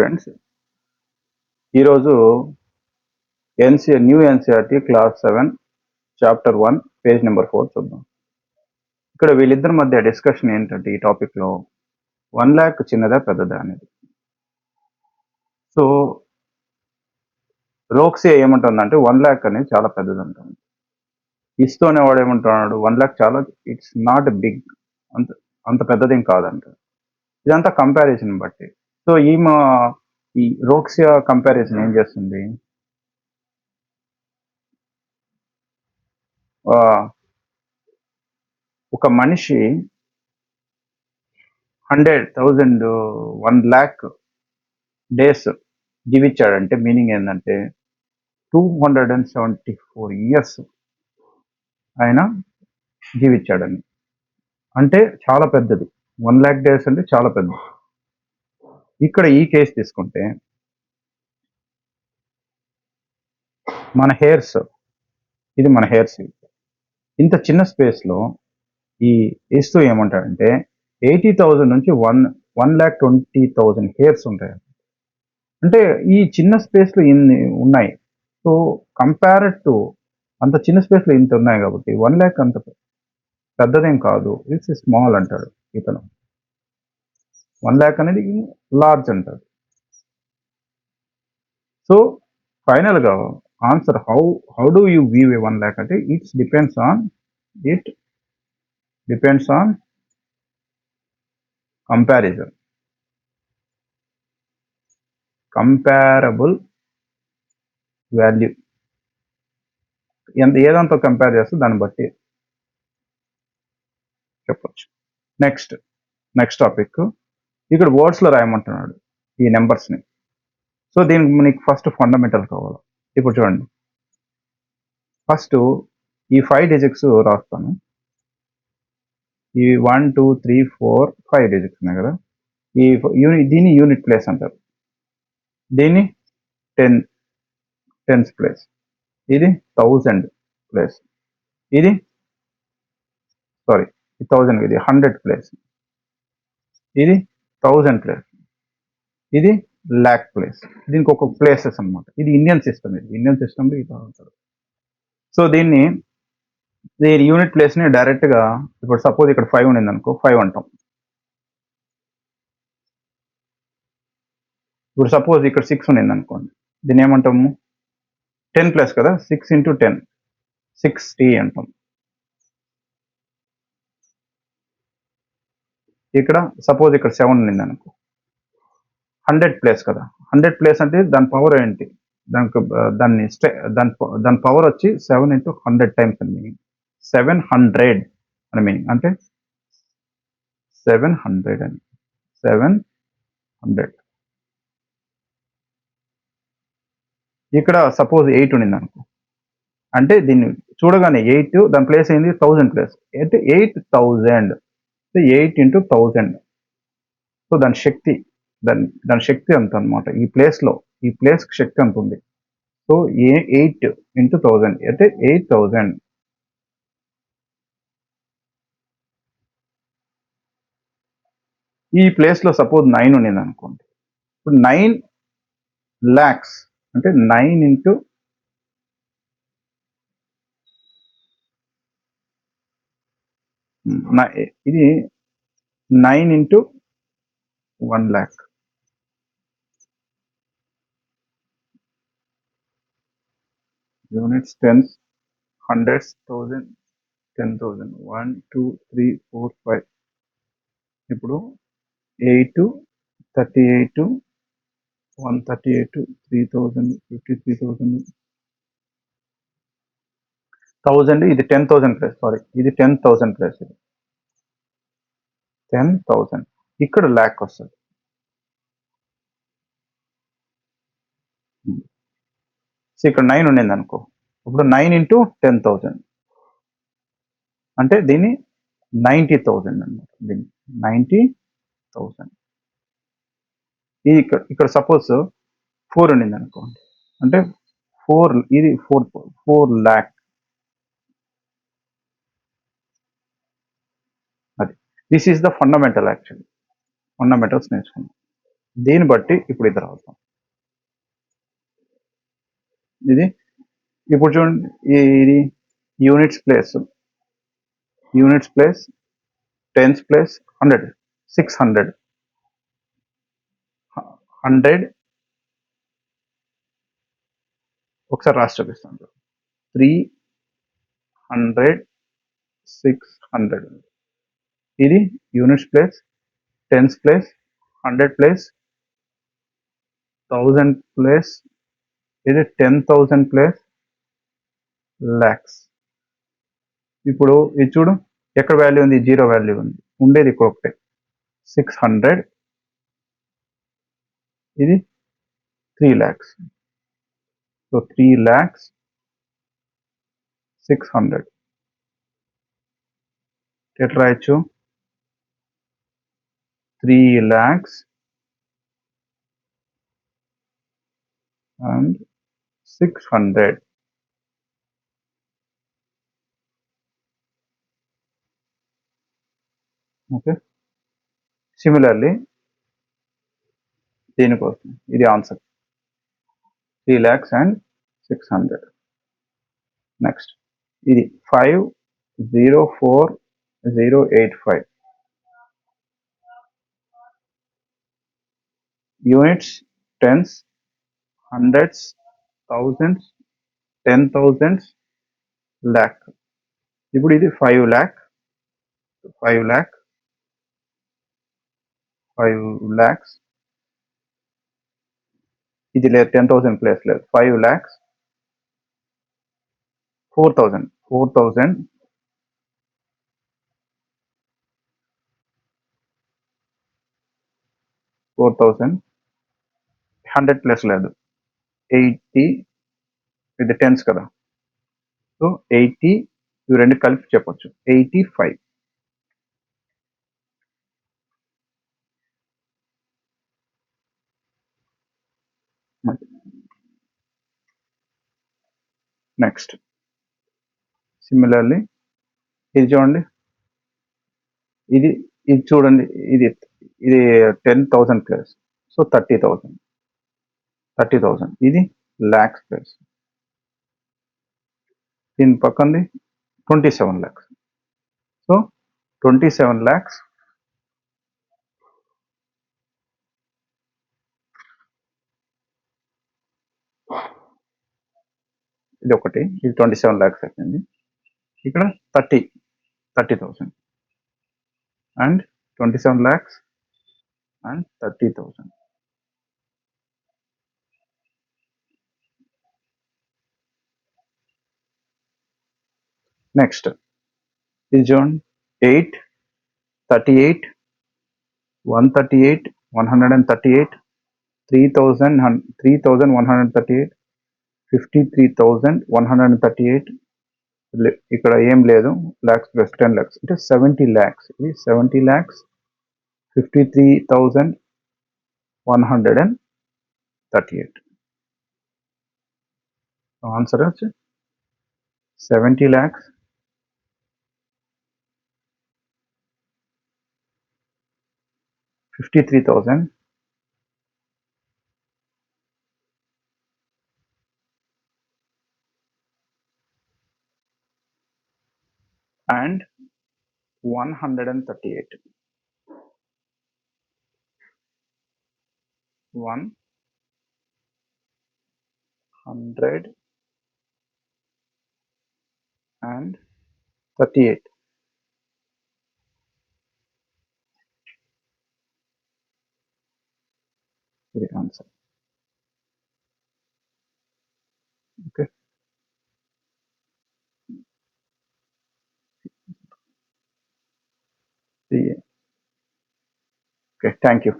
Friends, ఈరోజు new NCERT class 7 chapter 1 page number 4 చూద్దాం. ఇక్కడ వీళ్ళిద్దరి మధ్య డిస్కషన్ ఏంటంటే ఈ టాపిక్లో 1 lakh చిన్నదా పెద్దదా అనేది. సో రోక్సియా ఏమంటుందంటే 1 lakh అనేది చాలా పెద్దది అంటుంది. ఇస్తూ అనేవాడు ఏమంటున్నాడు 1 lakh చాలా ఇట్స్ నాట్ బిగ్, అంత పెద్దదేం కాదంట. ఇదంతా కంపారిజన్ బట్టి. సో ఈ రోక్సియా కంపారిజన్ ఏం చేస్తుంది, ఒక మనిషి 100,000 1 lakh డేస్ జీవించాడంటే మీనింగ్ ఏంటంటే 274 years ఆయన జీవించాడని. అంటే చాలా పెద్దది. 1 lakh డేస్ అంటే చాలా పెద్దది. ఇక్కడ ఈ కేసు తీసుకుంటే మన హెయిర్స్, ఇది మన హెయిర్స్, ఇంత చిన్న స్పేస్లో ఈ ఇస్తూ ఏమంటాడంటే 80,000 నుంచి 1,20,000 హెయిర్స్ ఉంటాయి. అంటే ఈ చిన్న స్పేస్లో ఇన్ని ఉన్నాయి. సో కంపేర్డ్ టు అంత చిన్న స్పేస్లో ఇంత ఉన్నాయి కాబట్టి 1 lakh అంత పెద్దదేం కాదు, ఇట్స్ స్మాల్ అంటాడు ఇతను. 1 lakh అనేది లార్జ్ అంటాడు. సో ఫైనల్గా answer how do you view a 1 lakh అంటే it depends on comparison, comparable value. ఏదంతా కంపేర్ చేస్తే దాన్ని బట్టి చెప్పచ్చు. నెక్స్ట్ టాపిక్, ఇక్కడ వర్డ్స్లో రాయమంటున్నాడు ఈ నెంబర్స్ని. సో దీనికి మనకి ఫస్ట్ ఫండమెంటల్ కావాలి. ఇప్పుడు చూడండి, ఫస్ట్ ఈ 5 digits రాస్తాను. ఈ 1 2 3 4 5 digits ఉన్నాయి కదా. దీన్ని యూనిట్ ప్లేస్ అంటారు, దీన్ని టెన్స్ ప్లేస్, ఇది 1000 ప్లేస్, ఇది 1000, ఇది 100 ప్లేస్, ఇది 1000 ప్లేస్, ఇది lakh ప్లేస్. దీనికి ఒక ప్లేసెస్ అనమాట. ఇది ఇండియన్ సిస్టమ్ ఇది అంటారు. సో దీని యూనిట్ ప్లేస్ని డైరెక్ట్గా, ఇప్పుడు సపోజ్ ఇక్కడ 5 ఉండింది అనుకో, 5 అంటాం. ఇప్పుడు సపోజ్ ఇక్కడ 6 ఉండింది అనుకోండి, దీన్ని ఏమంటాము, 10 ప్లస్ కదా, 6 into 10 60 అంటాం. ఇక్కడ సపోజ్ ఇక్కడ 7 ఉండింది అనుకో, 100 ప్లేస్ కదా, 100 ప్లేస్ అంటే దాని పవర్ ఏంటి, దాని పవర్ వచ్చి 7 into 100 టైమ్స్ అని మీనింగ్. 700 అని మీనింగ్, అంటే 700 అని, 700. ఇక్కడ సపోజ్ 8 ఉండింది అనుకో, అంటే దీన్ని చూడగానే 8 దాని ప్లేస్ అయింది 1000 ప్లేస్, అంటే 8000, 8 into 1000. సో దాని శక్తి అంత అనమాట. ఈ ప్లేస్కి శక్తి అంత ఉంది. సో 8 into 1000 అంటే 8000. ఈ ప్లేస్లో సపోజ్ 9 ఉండింది అనుకోండి, ఇప్పుడు 9 lakhs అంటే 9 into ఇది 9 into 1 lakh. Units, tens, hundreds, 1000, 10,000, 1 2 3 4 5. ఇప్పుడు 8 38 138 3000 53,000 1000. ఇది 10,000 ప్లేస్, ఇది 10,000 ప్లేస్, ఇది 10,000. ఇక్కడ ల్యాక్ వస్తుంది. సో ఇక్కడ 9 ఉండింది అనుకో, ఇప్పుడు 9 into 10,000 అంటే దీన్ని 90,000 అనమాట. దీన్ని 90,000. ఇది ఇక్కడ సపోజ్ 4 ఉండింది అనుకోండి, అంటే 4, ఇది 4 lakh. అది this is the fundamental. Actually fundamentals నేర్చుకున్నాం. దీన్ని బట్టి ఇప్పుడు ఇది రాద్దాం. ఇది ఇప్పుడు చూడండి, ఇది యూనిట్స్ ప్లేస్, టెన్స్ ప్లేస్, 100, 600, 100. ఒకసారి రాసి చూపిస్తాను. 300, 600. ఇది units place, tens place, 100 place, 1000 place, ఇది 10,000 ప్లేస్, lakhs. ఇప్పుడు ఇది చూడు, ఎక్కడ వాల్యూ ఉంది? 0 వాల్యూ ఉంది, ఉండేది ఇక్కడ ఒకటే 600. ఇది 3 lakhs. So 3 lakhs 600. ఎట్లా రాయొచ్చు? 3 lakhs and 600. ఓకే, సిమిలర్లీ దీనికోసం ఇది ఆన్సర్, 3 lakhs and 600. నెక్స్ట్ ఇది 504085. Units, tens, hundreds, thousands, 10,000s, lakh. ఇప్పుడు ఇది 5 lakh, 5 lakh, 5 lakhs. ఇది లేదు, 10,000 ప్లేస్ లేదు. 5 lakhs, 4,000, 4,000, 100 ప్లస్ లేదు, 80. ఇది టెన్స్ కదా, సో 80, ఇవి రెండు కలిపి చెప్పొచ్చు, 85. నెక్స్ట్ సిమిలర్లీ ఇది చూడండి, ఇది ఇది చూడండి, ఇది ఇది 10,000 ప్లస్, సో 30,000, 30,000. ఇది lakhs ప్లస్, దీని పక్కనది 27 lakhs. సో 27 lakhs, ఇది ఒకటి, ఇది 27 lakhs అయిపోయింది. ఇక్కడ 30,000 అండ్ 27 lakhs అండ్ 30,000. నెక్స్ట్ ఇది చూడండి, 8, 38, 138, 138, 3,138, 53,138. ఇక్కడ ఏం లేదు, lakhs ప్లస్ 10 lakhs అంటే 70 lakhs. ఇది 70 lakhs, 53,138. ఆన్సర్ వచ్చి 70 lakhs, 53,000 and 138. 138. ఇది answer. Okay, okay, thank you.